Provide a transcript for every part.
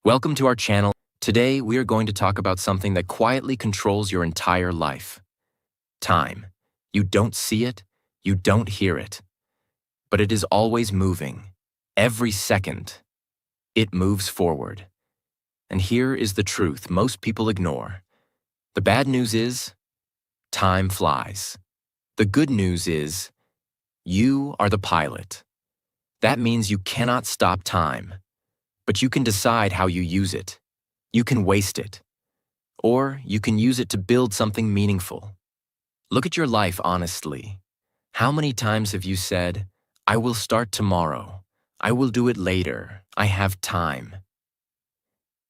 Welcome to our channel. Today, we are going to talk about something that quietly controls your entire life. Time. You don't see it, you don't hear it, but it is always moving. Every second, it moves forward. And here is the truth most people ignore. The bad news is, time flies. The good news is, you are the pilot. That means you cannot stop time. But you can decide how you use it. You can waste it. Or you can use it to build something meaningful. Look at your life honestly. How many times have you said, I will start tomorrow. I will do it later. I have time.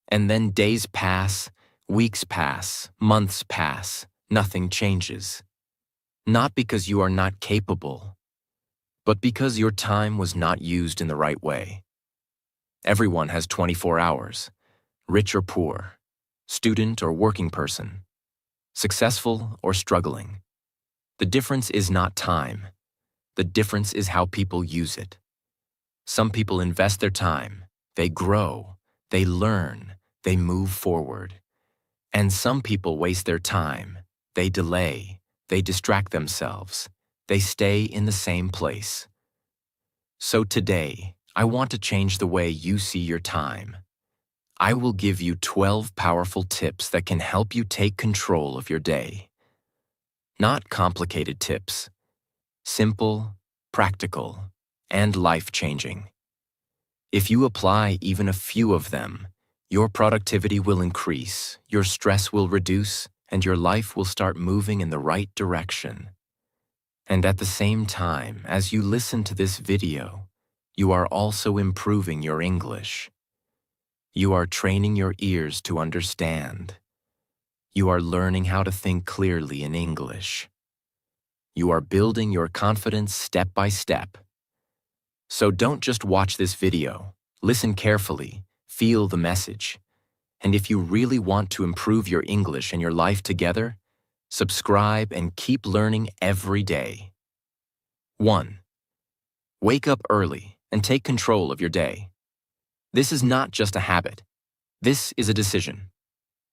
And then days pass, weeks pass, months pass. Nothing changes. Not because you are not capable, but because your time was not used in the right way. Everyone has 24 hours, rich or poor, student or working person, successful or struggling. The difference is not time. The difference is how people use it. Some people invest their time, they grow, they learn, they move forward. And some people waste their time, they delay, they distract themselves, they stay in the same place. So today, I want to change the way you see your time. I will give you 12 powerful tips that can help you take control of your day. Not complicated tips. Simple, practical, and life-changing. If you apply even a few of them, your productivity will increase, your stress will reduce, and your life will start moving in the right direction. And at the same time, as you listen to this video, you are also improving your English. You are training your ears to understand. You are learning how to think clearly in English. You are building your confidence step by step. So don't just watch this video. Listen carefully, feel the message. And if you really want to improve your English and your life together, subscribe and keep learning every day. 1. Wake up early and take control of your day. This is not just a habit. This is a decision.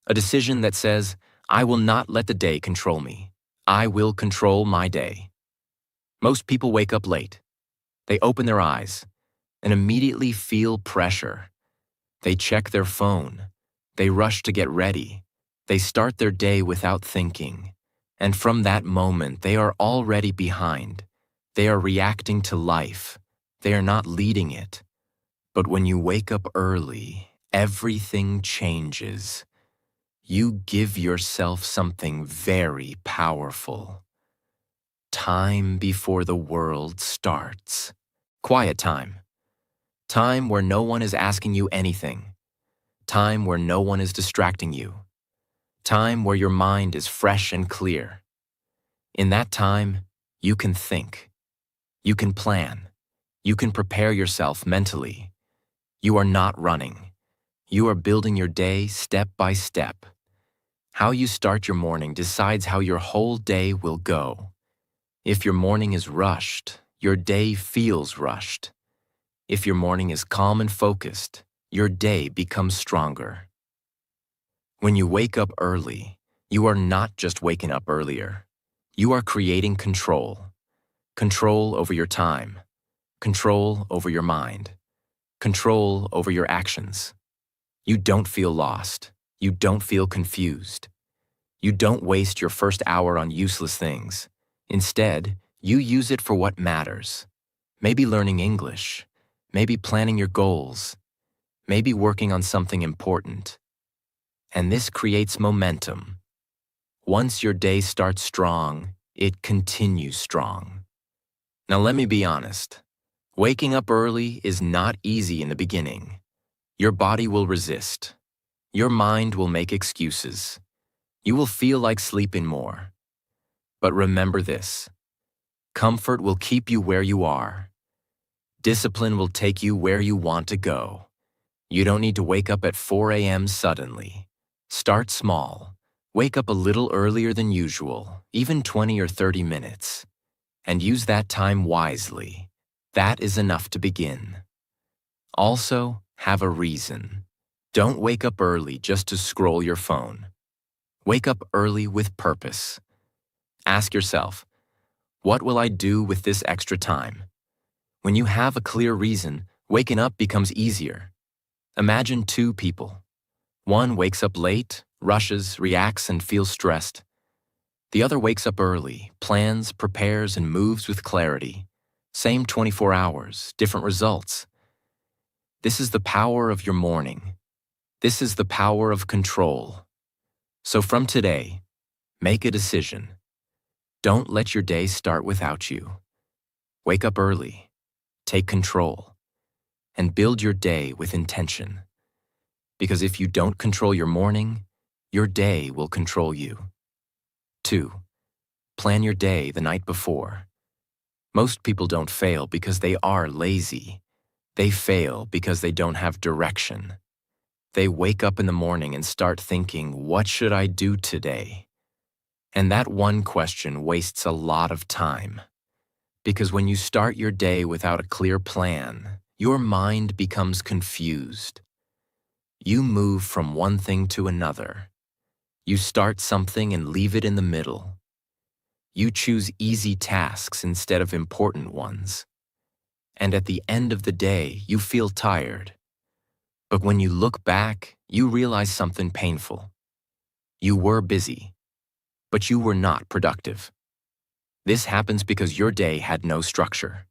A decision that says, I will not let the day control me. I will control my day. Most people wake up late. They open their eyes and immediately feel pressure. They check their phone. They rush to get ready. They start their day without thinking. And from that moment, they are already behind. They are reacting to life. They are not leading it. But when you wake up early, everything changes. You give yourself something very powerful. Time before the world starts. Quiet time. Time where no one is asking you anything. Time where no one is distracting you. Time where your mind is fresh and clear. In that time, you can think. You can plan. You can prepare yourself mentally. You are not running. You are building your day step by step. How you start your morning decides how your whole day will go. If your morning is rushed, your day feels rushed. If your morning is calm and focused, your day becomes stronger. When you wake up early, you are not just waking up earlier. You are creating control. Control over your time. Control over your mind. Control over your actions. You don't feel lost. You don't feel confused. You don't waste your first hour on useless things. Instead, you use it for what matters. Maybe learning English. Maybe planning your goals. Maybe working on something important. And this creates momentum. Once your day starts strong, it continues strong. Now let me be honest. Waking up early is not easy in the beginning. Your body will resist. Your mind will make excuses. You will feel like sleeping more. But remember this. Comfort will keep you where you are. Discipline will take you where you want to go. You don't need to wake up at 4 a.m. suddenly. Start small. Wake up a little earlier than usual, even 20 or 30 minutes. And use that time wisely. That is enough to begin. Also, have a reason. Don't wake up early just to scroll your phone. Wake up early with purpose. Ask yourself, what will I do with this extra time? When you have a clear reason, waking up becomes easier. Imagine two people. One wakes up late, rushes, reacts, and feels stressed. The other wakes up early, plans, prepares, and moves with clarity. Same 24 hours, different results. This is the power of your morning. This is the power of control. So from today, make a decision. Don't let your day start without you. Wake up early, take control, and build your day with intention. Because if you don't control your morning, your day will control you. 2. Plan your day the night before. Most people don't fail because they are lazy. They fail because they don't have direction. They wake up in the morning and start thinking, what should I do today? And that one question wastes a lot of time. Because when you start your day without a clear plan, your mind becomes confused. You move from one thing to another. You start something and leave it in the middle. You choose easy tasks instead of important ones. And at the end of the day, you feel tired. But when you look back, you realize something painful. You were busy, but you were not productive. This happens because your day had no structure.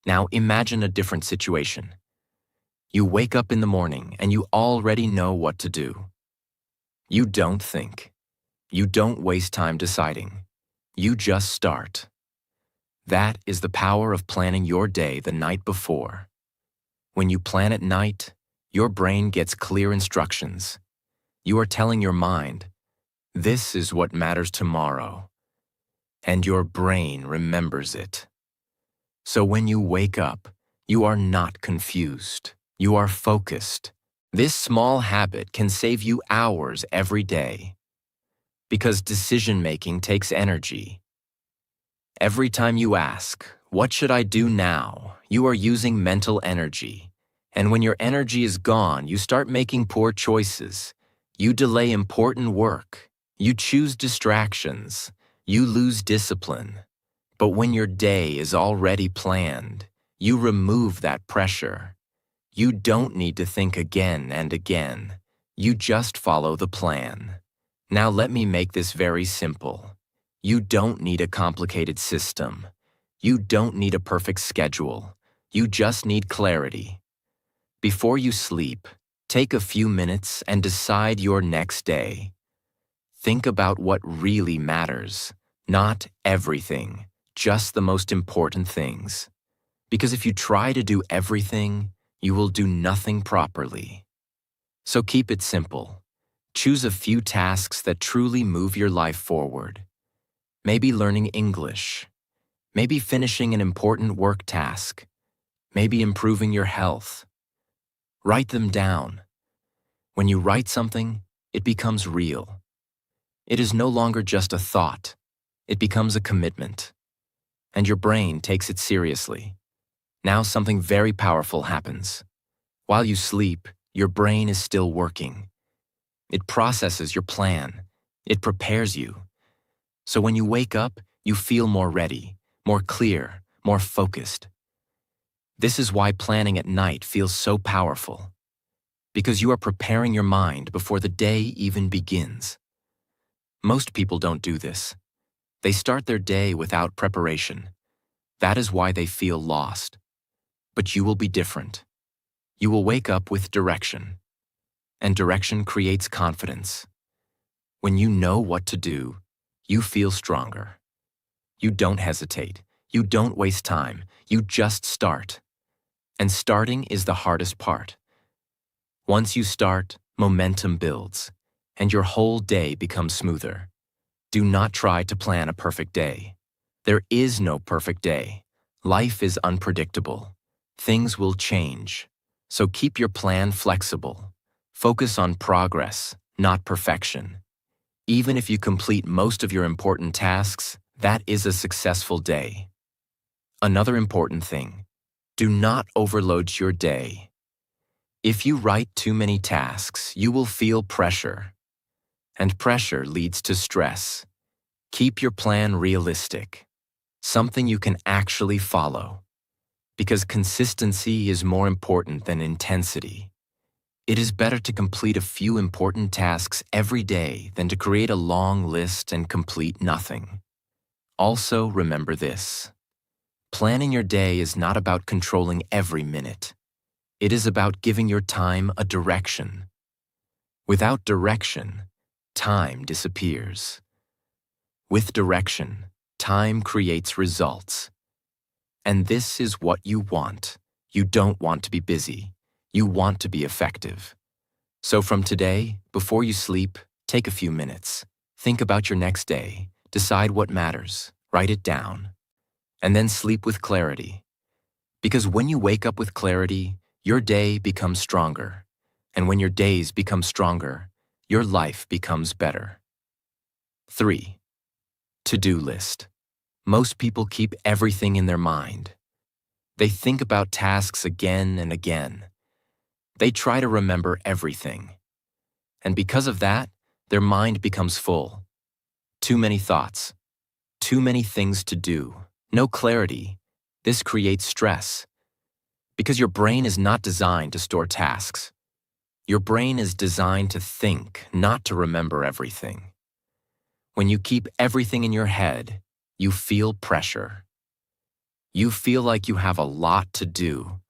Now imagine a different situation. You wake up in the morning and you already know what to do. You don't think. You don't waste time deciding. You just start. That is the power of planning your day the night before. When you plan at night, your brain gets clear instructions. You are telling your mind, this is what matters tomorrow. And your brain remembers it. So when you wake up, you are not confused. You are focused. This small habit can save you hours every day. Because decision-making takes energy. Every time you ask, what should I do now? You are using mental energy. And when your energy is gone, you start making poor choices. You delay important work. You choose distractions. You lose discipline. But when your day is already planned, you remove that pressure. You don't need to think again and again. You just follow the plan. Now let me make this very simple. You don't need a complicated system. You don't need a perfect schedule. You just need clarity. Before you sleep, take a few minutes and decide your next day. Think about what really matters. Not everything, just the most important things. Because if you try to do everything, you will do nothing properly. So keep it simple. Choose a few tasks that truly move your life forward. Maybe learning English. Maybe finishing an important work task. Maybe improving your health. Write them down. When you write something, it becomes real. It is no longer just a thought. It becomes a commitment. And your brain takes it seriously. Now something very powerful happens. While you sleep, your brain is still working. It processes your plan. It prepares you. So when you wake up, you feel more ready, more clear, more focused. This is why planning at night feels so powerful. Because you are preparing your mind before the day even begins. Most people don't do this. They start their day without preparation. That is why they feel lost. But you will be different. You will wake up with direction. And direction creates confidence. When you know what to do, you feel stronger. You don't hesitate. You don't waste time. You just start. And starting is the hardest part. Once you start, momentum builds, and your whole day becomes smoother. Do not try to plan a perfect day. There is no perfect day. Life is unpredictable. Things will change. So keep your plan flexible. Focus on progress, not perfection. Even if you complete most of your important tasks, that is a successful day. Another important thing, do not overload your day. If you write too many tasks, you will feel pressure, and pressure leads to stress. Keep your plan realistic, something you can actually follow, because consistency is more important than intensity. It is better to complete a few important tasks every day than to create a long list and complete nothing. Also, remember this. Planning your day is not about controlling every minute. It is about giving your time a direction. Without direction, time disappears. With direction, time creates results. And this is what you want. You don't want to be busy. You want to be effective. So from today, before you sleep, take a few minutes. Think about your next day. Decide what matters. Write it down. And then sleep with clarity. Because when you wake up with clarity, your day becomes stronger. And when your days become stronger, your life becomes better. 3. To-do list. Most people keep everything in their mind. They think about tasks again and again. They try to remember everything. And because of that, their mind becomes full. Too many thoughts. Too many things to do. No clarity. This creates stress. Because your brain is not designed to store tasks. Your brain is designed to think, not to remember everything. When you keep everything in your head, you feel pressure. You feel like you have a lot to do,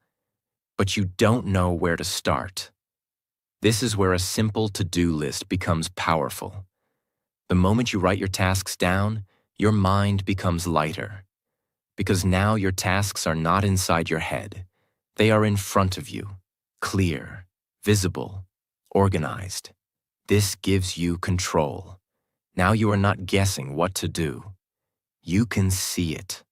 but you don't know where to start. This is where a simple to-do list becomes powerful. The moment you write your tasks down, your mind becomes lighter. Because now your tasks are not inside your head. They are in front of you, clear, visible, organized. This gives you control. Now you are not guessing what to do. You can see it.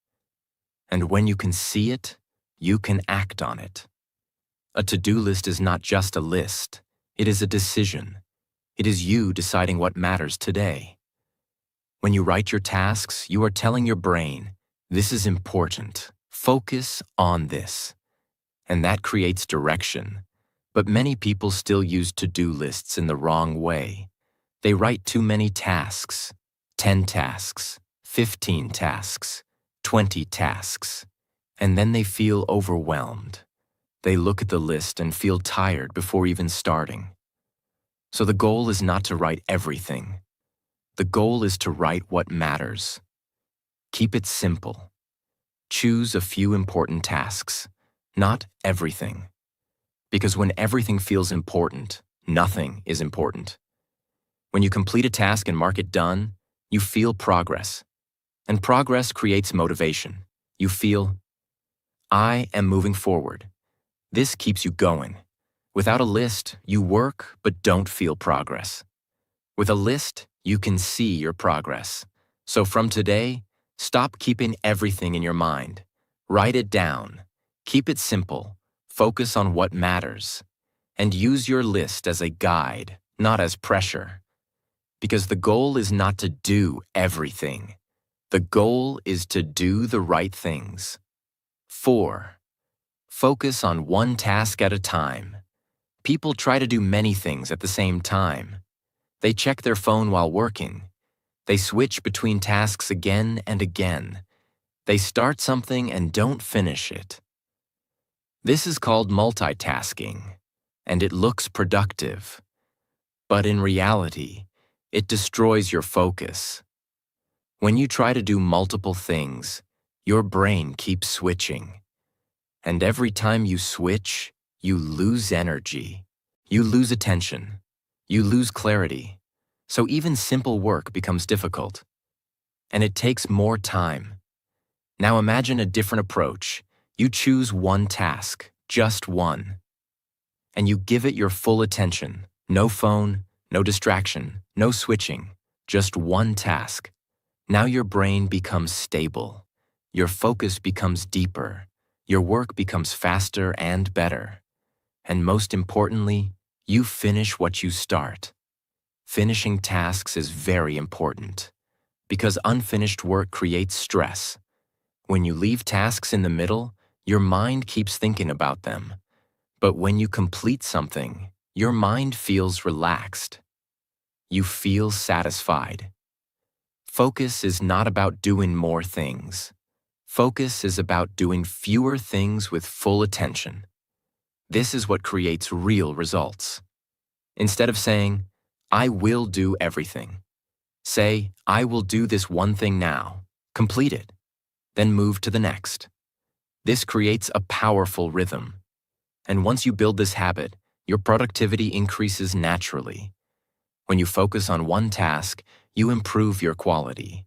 And when you can see it, you can act on it. A to-do list is not just a list. It is a decision. It is you deciding what matters today. When you write your tasks, you are telling your brain, this is important. Focus on this. And that creates direction. But many people still use to-do lists in the wrong way. They write too many tasks, 10 tasks, 15 tasks, 20 tasks, and then they feel overwhelmed. They look at the list and feel tired before even starting. So the goal is not to write everything. The goal is to write what matters. Keep it simple. Choose a few important tasks, not everything. Because when everything feels important, nothing is important. When you complete a task and mark it done, you feel progress. And progress creates motivation. You feel, I am moving forward. This keeps you going. Without a list, you work but don't feel progress. With a list, you can see your progress. So from today, stop keeping everything in your mind. Write it down. Keep it simple. Focus on what matters. And use your list as a guide, not as pressure. Because the goal is not to do everything. The goal is to do the right things. 4. Focus on one task at a time. People try to do many things at the same time. They check their phone while working. They switch between tasks again and again. They start something and don't finish it. This is called multitasking, and it looks productive. But in reality, it destroys your focus. When you try to do multiple things, your brain keeps switching. And every time you switch, you lose energy. You lose attention. You lose clarity. So even simple work becomes difficult. And it takes more time. Now imagine a different approach. You choose one task, just one. And you give it your full attention. No phone, no distraction, no switching, just one task. Now your brain becomes stable. Your focus becomes deeper. Your work becomes faster and better. And most importantly, you finish what you start. Finishing tasks is very important because unfinished work creates stress. When you leave tasks in the middle, your mind keeps thinking about them. But when you complete something, your mind feels relaxed. You feel satisfied. Focus is not about doing more things. Focus is about doing fewer things with full attention. This is what creates real results. Instead of saying, I will do everything, say, I will do this one thing now, complete it, then move to the next. This creates a powerful rhythm. And once you build this habit, your productivity increases naturally. When you focus on one task, you improve your quality.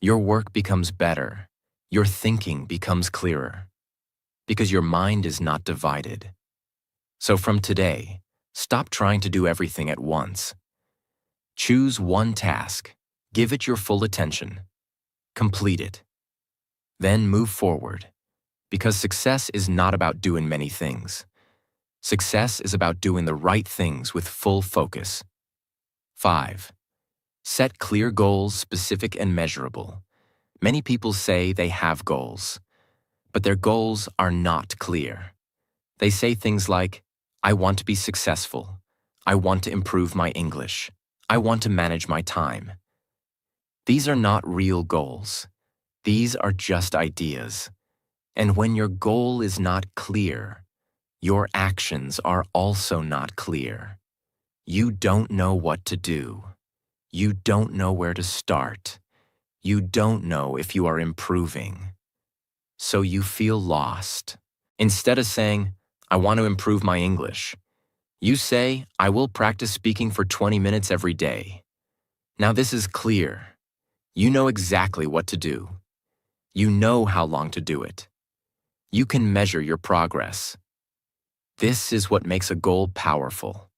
Your work becomes better. Your thinking becomes clearer. Because your mind is not divided. So from today, stop trying to do everything at once. Choose one task, give it your full attention, complete it. Then move forward, because success is not about doing many things. Success is about doing the right things with full focus. 5. Set clear goals, specific and measurable. Many people say they have goals, but their goals are not clear. They say things like, I want to be successful. I want to improve my English. I want to manage my time. These are not real goals. These are just ideas. And when your goal is not clear, your actions are also not clear. You don't know what to do. You don't know where to start. You don't know if you are improving. So you feel lost. Instead of saying, I want to improve my English, you say, I will practice speaking for 20 minutes every day. Now this is clear. You know exactly what to do. You know how long to do it. You can measure your progress. This is what makes a goal powerful.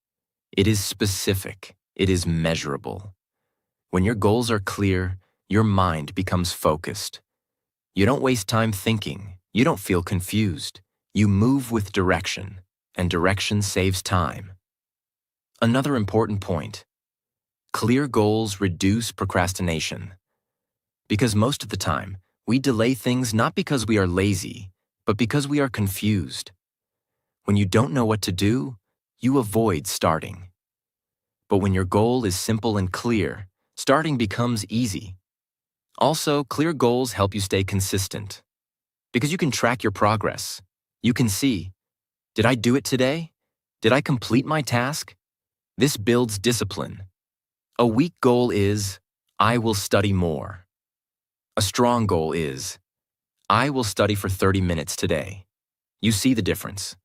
It is specific. It is measurable. When your goals are clear, your mind becomes focused. You don't waste time thinking. You don't feel confused. You move with direction, and direction saves time. Another important point. Clear goals reduce procrastination. Because most of the time, we delay things not because we are lazy, but because we are confused. When you don't know what to do, you avoid starting. But when your goal is simple and clear, starting becomes easy. Also, clear goals help you stay consistent. Because you can track your progress. You can see, did I do it today? Did I complete my task? This builds discipline. A weak goal is, I will study more. A strong goal is, I will study for 30 minutes today. You see the difference.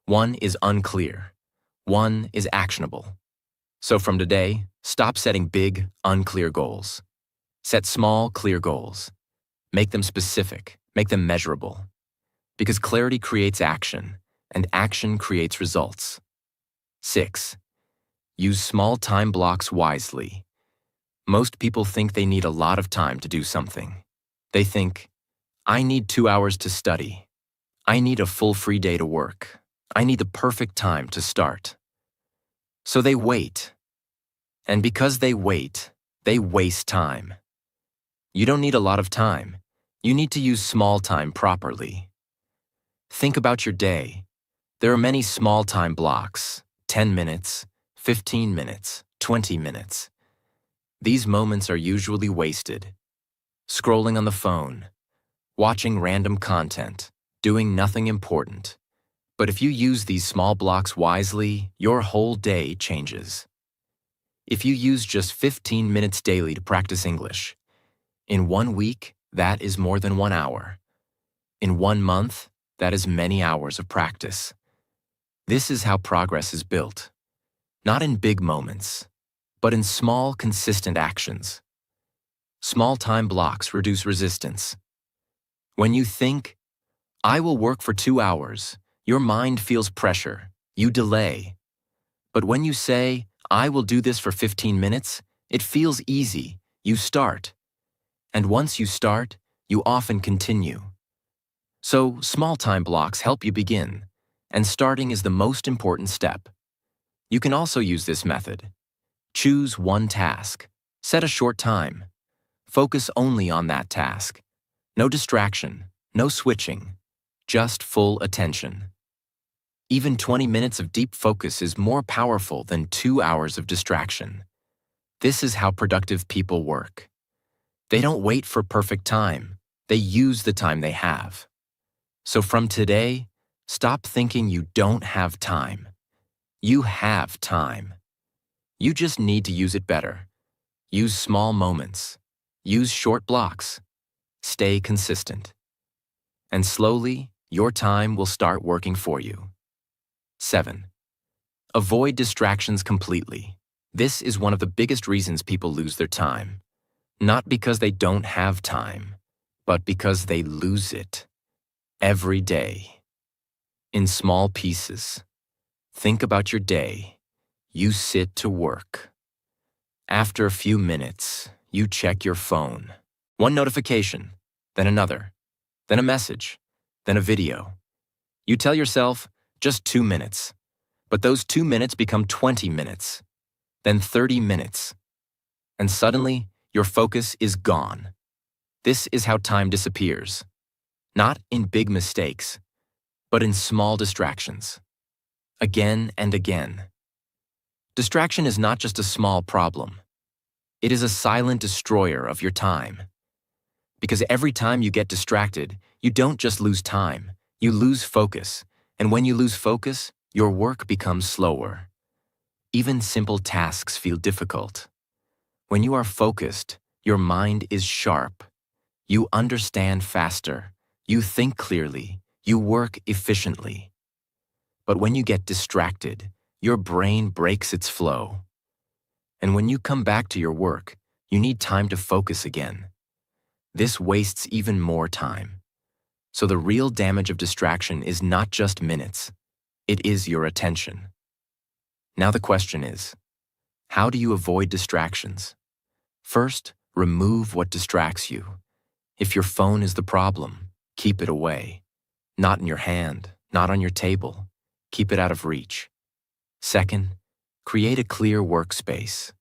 One is unclear. One is actionable. So from today, stop setting big, unclear goals. Set small, clear goals. Make them specific. Make them measurable. Because clarity creates action, and action creates results. 6. Use small time blocks wisely. Most people think they need a lot of time to do something. They think, I need 2 hours to study. I need a full free day to work. I need the perfect time to start. So they wait. And because they wait, they waste time. You don't need a lot of time. You need to use small time properly. Think about your day. There are many small time blocks, 10 minutes, 15 minutes, 20 minutes. These moments are usually wasted. Scrolling on the phone, watching random content, doing nothing important. But if you use these small blocks wisely, your whole day changes. If you use just 15 minutes daily to practice English, in 1 week, that is more than 1 hour. In 1 month, that is many hours of practice. This is how progress is built. Not in big moments, but in small, consistent actions. Small time blocks reduce resistance. When you think, I will work for 2 hours, your mind feels pressure. You delay. But when you say, I will do this for 15 minutes, it feels easy. You start. And once you start, you often continue. So, small time blocks help you begin, and starting is the most important step. You can also use this method. Choose one task. Set a short time. Focus only on that task. No distraction, no switching, just full attention. Even 20 minutes of deep focus is more powerful than 2 hours of distraction. This is how productive people work. They don't wait for perfect time. They use the time they have. So from today, stop thinking you don't have time. You have time. You just need to use it better. Use small moments. Use short blocks. Stay consistent. And slowly, your time will start working for you. 7. Avoid distractions completely. This is one of the biggest reasons people lose their time. Not because they don't have time, but because they lose it. Every day. In small pieces. Think about your day. You sit to work. After a few minutes, you check your phone. One notification, then another, then a message, then a video. You tell yourself, just 2 minutes. But those 2 minutes become 20 minutes, then 30 minutes. And suddenly, your focus is gone. This is how time disappears. Not in big mistakes, but in small distractions. Again and again. Distraction is not just a small problem. It is a silent destroyer of your time. Because every time you get distracted, you don't just lose time, you lose focus. And when you lose focus, your work becomes slower. Even simple tasks feel difficult. When you are focused, your mind is sharp. You understand faster. You think clearly. You work efficiently. But when you get distracted, your brain breaks its flow. And when you come back to your work, you need time to focus again. This wastes even more time. So the real damage of distraction is not just minutes. It is your attention. Now the question is, how do you avoid distractions? First, remove what distracts you. If your phone is the problem, keep it away. Not in your hand, not on your table. Keep it out of reach. Second, create a clear workspace.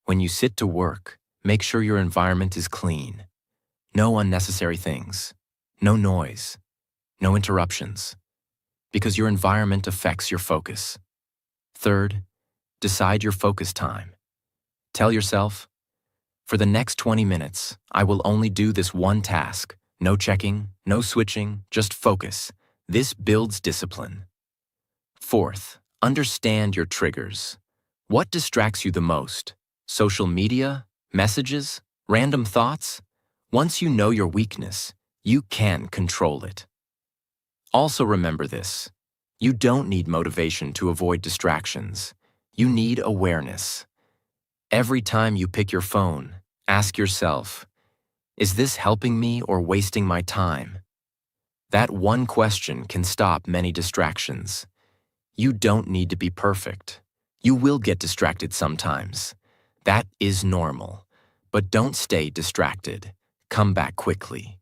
When you sit to work, make sure your environment is clean. No unnecessary things. No noise. No interruptions. Because your environment affects your focus. Third, decide your focus time. Tell yourself, for the next 20 minutes, I will only do this one task. No checking, no switching, just focus. This builds discipline. Fourth, understand your triggers. What distracts you the most? Social media? Messages? Random thoughts? Once you know your weakness, you can control it. Also remember this. You don't need motivation to avoid distractions. You need awareness. Every time you pick your phone, ask yourself, is this helping me or wasting my time? That one question can stop many distractions. You don't need to be perfect. You will get distracted sometimes. That is normal. But don't stay distracted. Come back quickly.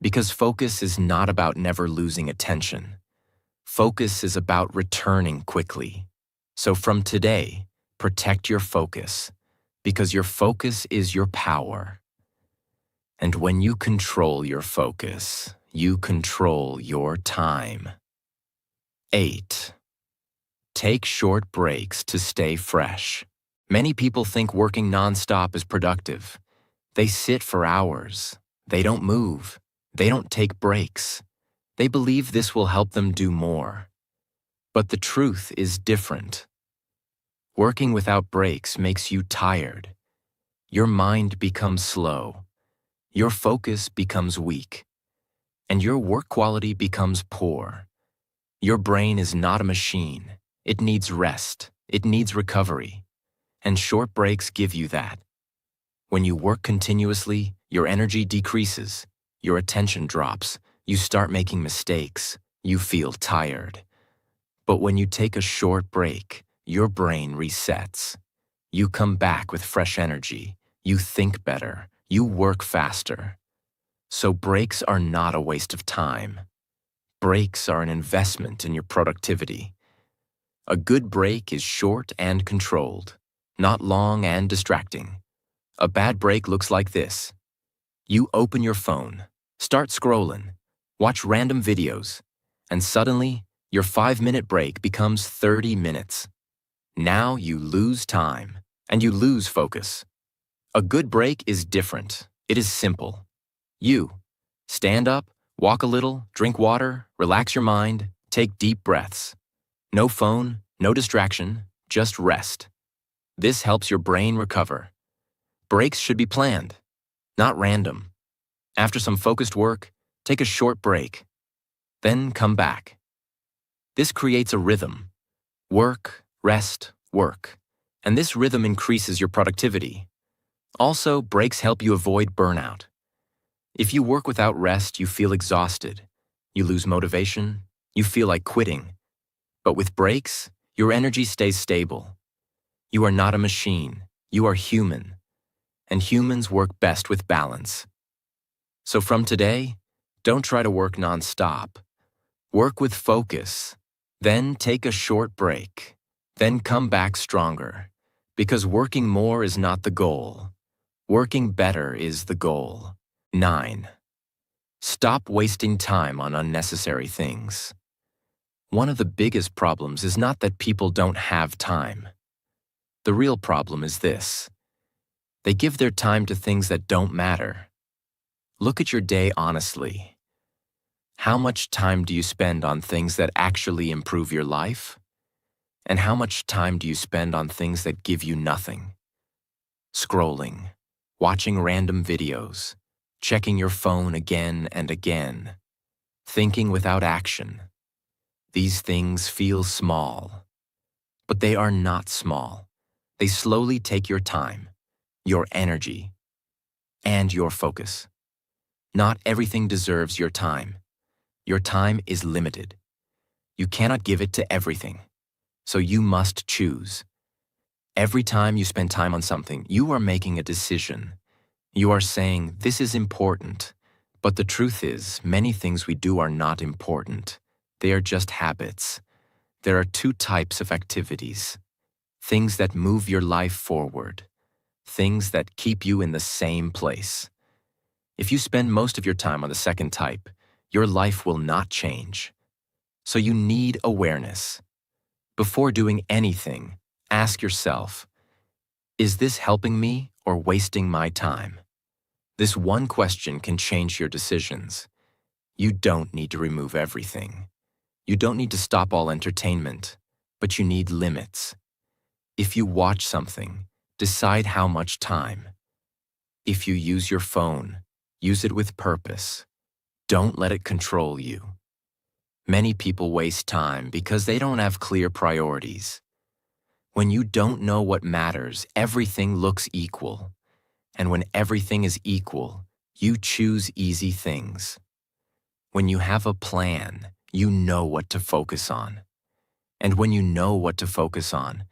Because focus is not about never losing attention. Focus is about returning quickly. So from today, protect your focus. Because your focus is your power. And when you control your focus, you control your time. 8. Take short breaks to stay fresh. Many people think working nonstop is productive. They sit for hours. They don't move. They don't take breaks. They believe this will help them do more. But the truth is different. Working without breaks makes you tired. Your mind becomes slow. Your focus becomes weak. And your work quality becomes poor. Your brain is not a machine. It needs rest. It needs recovery. And short breaks give you that. When you work continuously, your energy decreases. Your attention drops. You start making mistakes. You feel tired. But when you take a short break, your brain resets. You come back with fresh energy. You think better. You work faster. So breaks are not a waste of time. Breaks are an investment in your productivity. A good break is short and controlled, not long and distracting. A bad break looks like this. You open your phone, start scrolling, watch random videos, and suddenly Your 5-minute break becomes 30 minutes. Now you lose time, and you lose focus. A good break is different. It is simple. You stand up, walk a little, drink water, relax your mind, take deep breaths. No phone, no distraction, just rest. This helps your brain recover. Breaks should be planned, not random. After some focused work, take a short break. Then come back. This creates a rhythm. Work, rest, work. And this rhythm increases your productivity. Also, breaks help you avoid burnout. If you work without rest, you feel exhausted. You lose motivation. You feel like quitting. But with breaks, your energy stays stable. You are not a machine. You are human. And humans work best with balance. So from today, don't try to work nonstop. Work with focus. Then take a short break. Then come back stronger. Because working more is not the goal. Working better is the goal. 9. Stop wasting time on unnecessary things. One of the biggest problems is not that people don't have time. The real problem is this. They give their time to things that don't matter. Look at your day honestly. How much time do you spend on things that actually improve your life? And how much time do you spend on things that give you nothing? Scrolling, watching random videos, checking your phone again and again, thinking without action. These things feel small, but they are not small. They slowly take your time, your energy, and your focus. Not everything deserves your time. Your time is limited. You cannot give it to everything, so you must choose. Every time you spend time on something, you are making a decision. You are saying, this is important. But the truth is, many things we do are not important. They are just habits. There are 2 types of activities. Things that move your life forward. Things that keep you in the same place. If you spend most of your time on the second type, your life will not change. So you need awareness. Before doing anything, ask yourself, is this helping me or wasting my time? This one question can change your decisions. You don't need to remove everything. You don't need to stop all entertainment, but you need limits. If you watch something, decide how much time. If you use your phone, use it with purpose. Don't let it control you. Many people waste time because they don't have clear priorities. When you don't know what matters, everything looks equal. And when everything is equal, you choose easy things. When you have a plan, you know what to focus on. And when you know what to focus on,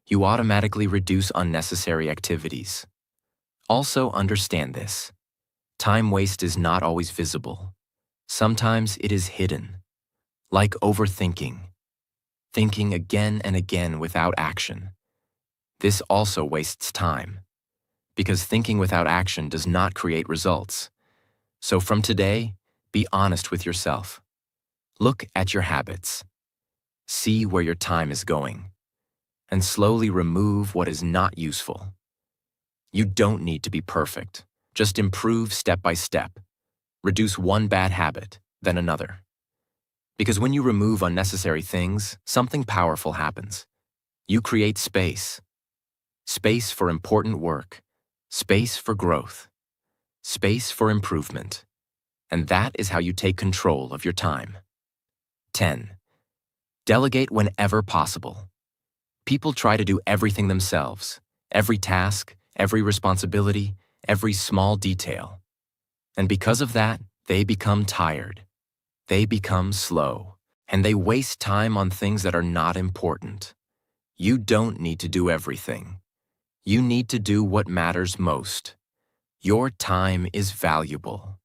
you automatically reduce unnecessary activities. Also understand this. Time waste is not always visible. Sometimes it is hidden. Like overthinking. Thinking again and again without action. This also wastes time. Because thinking without action does not create results. So from today, be honest with yourself. Look at your habits. See where your time is going. And slowly remove what is not useful. You don't need to be perfect. Just improve step by step. Reduce one bad habit, then another. Because when you remove unnecessary things, something powerful happens. You create space. Space for important work. Space for growth. Space for improvement. And that is how you take control of your time. 10. Delegate whenever possible. People try to do everything themselves. Every task, every responsibility, every small detail. And because of that, they become tired. They become slow. And they waste time on things that are not important. You don't need to do everything. You need to do what matters most. Your time is valuable.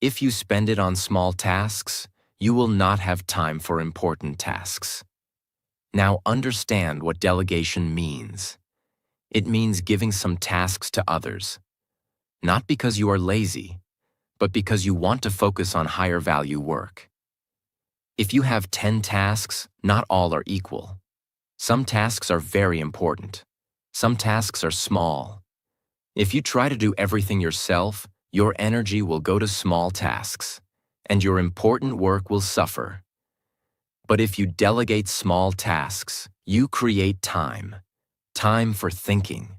If you spend it on small tasks, you will not have time for important tasks. Now understand what delegation means. It means giving some tasks to others. Not because you are lazy, but because you want to focus on higher value work. If you have 10 tasks, not all are equal. Some tasks are very important. Some tasks are small. If you try to do everything yourself, your energy will go to small tasks, and your important work will suffer. But if you delegate small tasks, you create time. Time for thinking,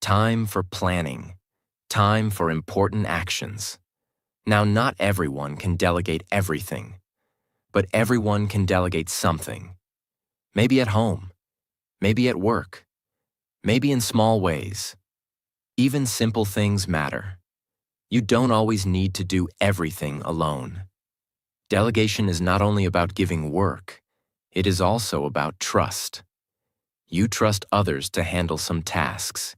time for planning, time for important actions. Now, not everyone can delegate everything, but everyone can delegate something. Maybe at home, maybe at work, maybe in small ways. Even simple things matter. You don't always need to do everything alone. Delegation is not only about giving work, it is also about trust. You trust others to handle some tasks,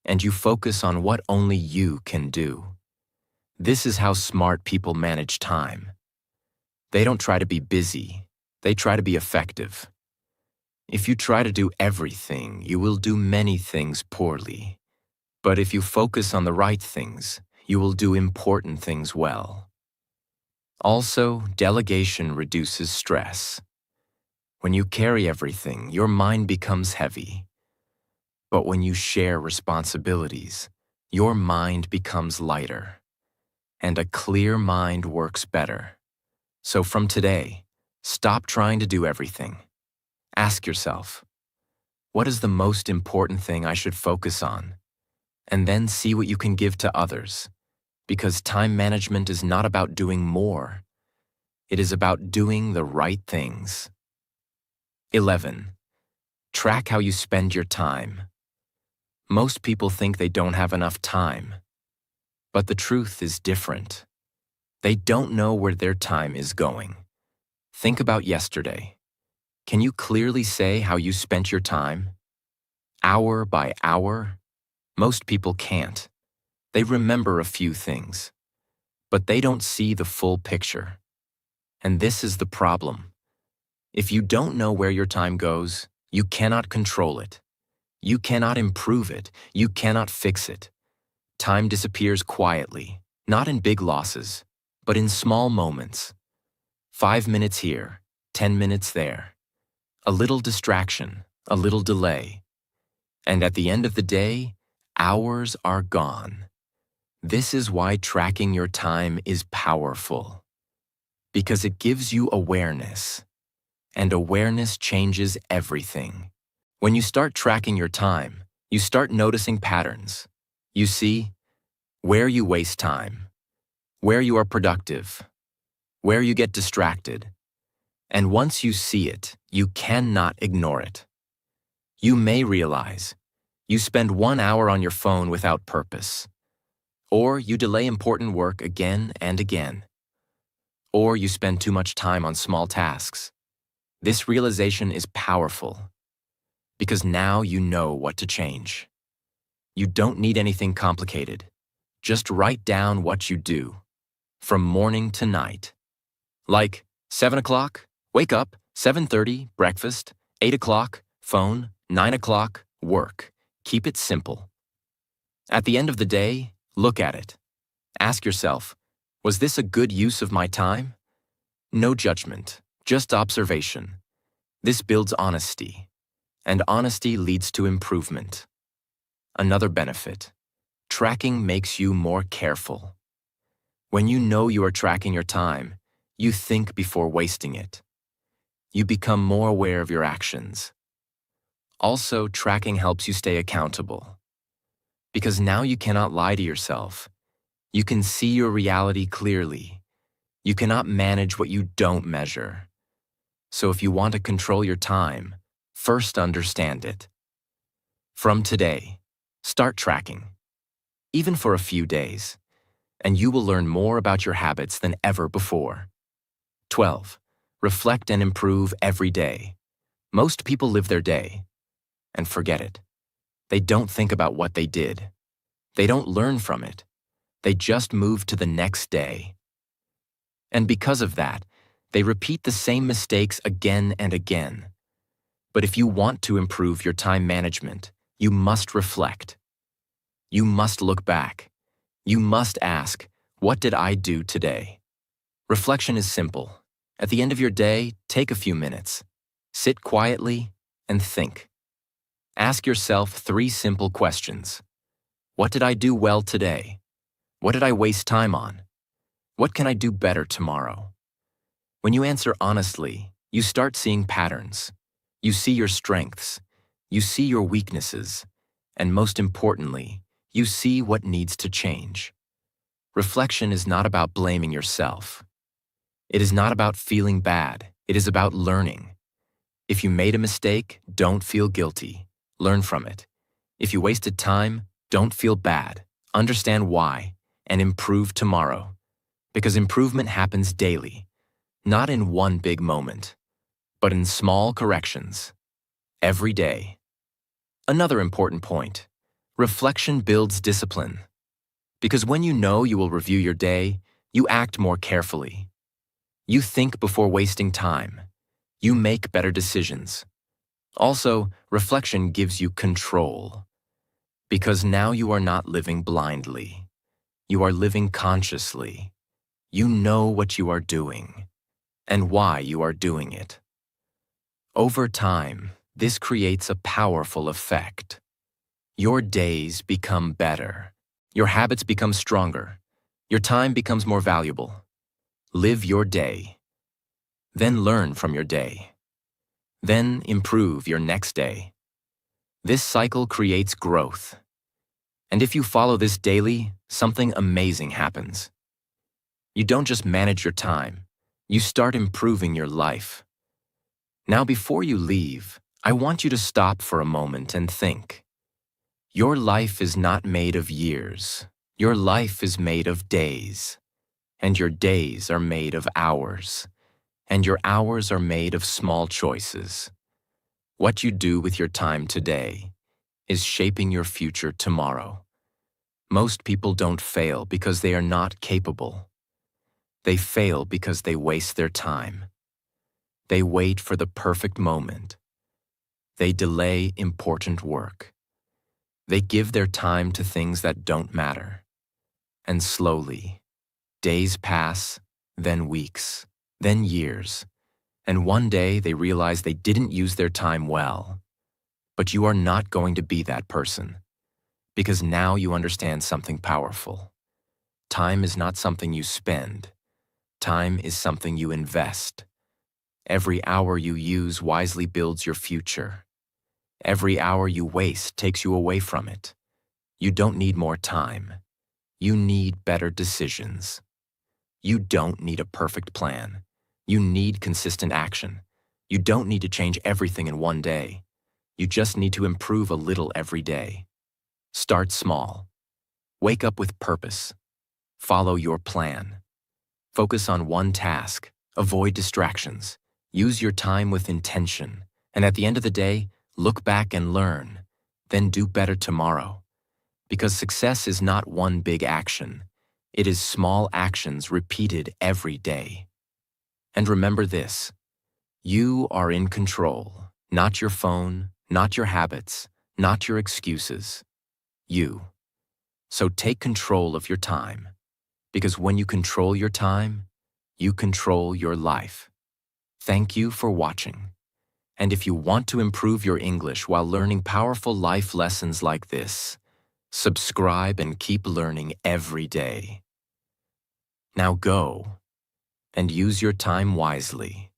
and you focus on what only you can do. This is how smart people manage time. They don't try to be busy, they try to be effective. If you try to do everything, you will do many things poorly. But if you focus on the right things, you will do important things well. Also, delegation reduces stress. When you carry everything, your mind becomes heavy. But when you share responsibilities, your mind becomes lighter. And a clear mind works better. So from today, stop trying to do everything. Ask yourself, what is the most important thing I should focus on? And then see what you can give to others. Because time management is not about doing more. It is about doing the right things. 11. Track how you spend your time. Most people think they don't have enough time. But the truth is different. They don't know where their time is going. Think about yesterday. Can you clearly say how you spent your time? Hour by hour? Most people can't. They remember a few things, but they don't see the full picture. And this is the problem. If you don't know where your time goes, you cannot control it. You cannot improve it. You cannot fix it. Time disappears quietly, not in big losses, but in small moments. 5 minutes here, 10 minutes there. A little distraction, a little delay. And at the end of the day, hours are gone. This is why tracking your time is powerful. Because it gives you awareness. And awareness changes everything. When you start tracking your time, you start noticing patterns. You see where you waste time, where you are productive, where you get distracted. And once you see it, you cannot ignore it. You may realize you spend 1 hour on your phone without purpose. Or you delay important work again and again. Or you spend too much time on small tasks. This realization is powerful because now you know what to change. You don't need anything complicated. Just write down what you do from morning to night. Like 7 o'clock, wake up, 7:30, breakfast, 8 o'clock, phone, 9 o'clock, work. Keep it simple. At the end of the day, look at it. Ask yourself, was this a good use of my time? No judgment, just observation. This builds honesty, and honesty leads to improvement. Another benefit, tracking makes you more careful. When you know you are tracking your time, you think before wasting it. You become more aware of your actions. Also, tracking helps you stay accountable. Because now you cannot lie to yourself. You can see your reality clearly. You cannot manage what you don't measure. So if you want to control your time, first understand it. From today, start tracking, even for a few days, and you will learn more about your habits than ever before. 12. Reflect and improve every day. Most people live their day and forget it. They don't think about what they did. They don't learn from it. They just move to the next day. And because of that, they repeat the same mistakes again and again. But if you want to improve your time management, you must reflect. You must look back. You must ask, what did I do today? Reflection is simple, At the end of your day, take a few minutes. Sit quietly and think. Ask yourself 3 simple questions. What did I do well today? What did I waste time on? What can I do better tomorrow? When you answer honestly, you start seeing patterns. You see your strengths. You see your weaknesses. And most importantly, you see what needs to change. Reflection is not about blaming yourself. It is not about feeling bad. It is about learning. If you made a mistake, don't feel guilty. Learn from it. If you wasted time, don't feel bad. Understand why, and improve tomorrow. Because improvement happens daily, not in one big moment, but in small corrections, every day. Another important point, reflection builds discipline. Because when you know you will review your day, you act more carefully. You think before wasting time. You make better decisions. Also, reflection gives you control. Because now you are not living blindly. You are living consciously. You know what you are doing and why you are doing it. Over time, this creates a powerful effect. Your days become better. Your habits become stronger. Your time becomes more valuable. Live your day. Then learn from your day. Then improve your next day. This cycle creates growth. And if you follow this daily, something amazing happens. You don't just manage your time, you start improving your life. Now, before you leave, I want you to stop for a moment and think. Your life is not made of years. Your life is made of days. And your days are made of hours. And your hours are made of small choices. What you do with your time today is shaping your future tomorrow. Most people don't fail because they are not capable. They fail because they waste their time. They wait for the perfect moment. They delay important work. They give their time to things that don't matter. And slowly, days pass, then weeks, then years, and one day they realize they didn't use their time well. But you are not going to be that person, because now you understand something powerful. Time is not something you spend. Time is something you invest. Every hour you use wisely builds your future. Every hour you waste takes you away from it. You don't need more time. You need better decisions. You don't need a perfect plan. You need consistent action. You don't need to change everything in one day. You just need to improve a little every day. Start small. Wake up with purpose. Follow your plan. Focus on one task. Avoid distractions. Use your time with intention. And at the end of the day, look back and learn. Then do better tomorrow. Because success is not one big action. It is small actions repeated every day. And remember this. You are in control. Not your phone, not your habits, not your excuses. You. So take control of your time. Because when you control your time, you control your life. Thank you for watching. And if you want to improve your English while learning powerful life lessons like this, subscribe and keep learning every day. Now go and use your time wisely.